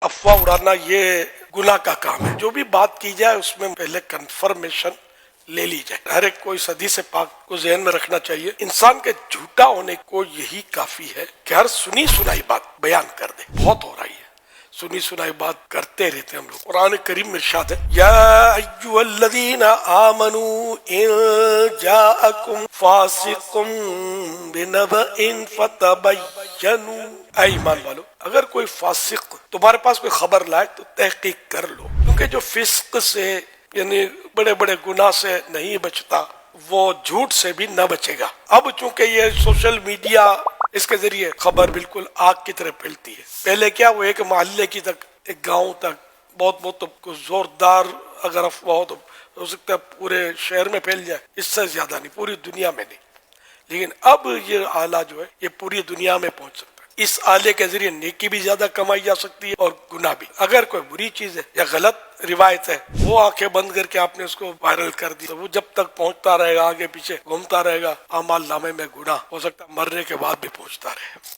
अफवाह उड़ाना ये गुनाह का काम है। जो भी बात की जाए उसमें पहले कंफर्मेशन ले ली जाए। हर एक को इस हदीस पाक को ज़हन में रखना चाहिए। इंसान के झूठा होने को यही काफी है कि हर सुनी सुनाई बात बयान कर दे। बहुत हो रही है, सुनी सुनाई बात करते रहते हम लोग। कुरान करीम में इरशाद है, या अय्युहल्लज़ीना आमनू इन जाअकुम फासिकुम बिनबइन फतबय्यनु। ऐ ईमान वालो, अगर कोई फासिक तुम्हारे पास कोई खबर लाए तो तहकीक कर लो, क्योंकि जो फिस्क से यानी बड़े बड़े गुनाह से नहीं बचता वो झूठ से भी न बचेगा। अब चूंकि ये सोशल मीडिया, इसके जरिए खबर बिल्कुल आग की तरह फैलती है। पहले क्या, वो एक मोहल्ले की तक, एक गांव तक बहुत तो जोरदार अगर अफवाह हो सकता है पूरे शहर में फैल जाए, इससे ज्यादा नहीं, पूरी दुनिया में नहीं। लेकिन अब ये आला जो है ये पूरी दुनिया में पहुंच सकता है। इस आले के जरिए नेकी भी ज्यादा कमाई जा सकती है और गुनाह भी। अगर कोई बुरी चीज है या गलत रिवायत है, वो आंखें बंद करके आपने उसको वायरल कर दी, तो वो जब तक पहुंचता रहेगा, आगे पीछे घूमता रहेगा, अमाल नामे में गुनाह हो सकता है मरने के बाद भी पहुंचता रहे।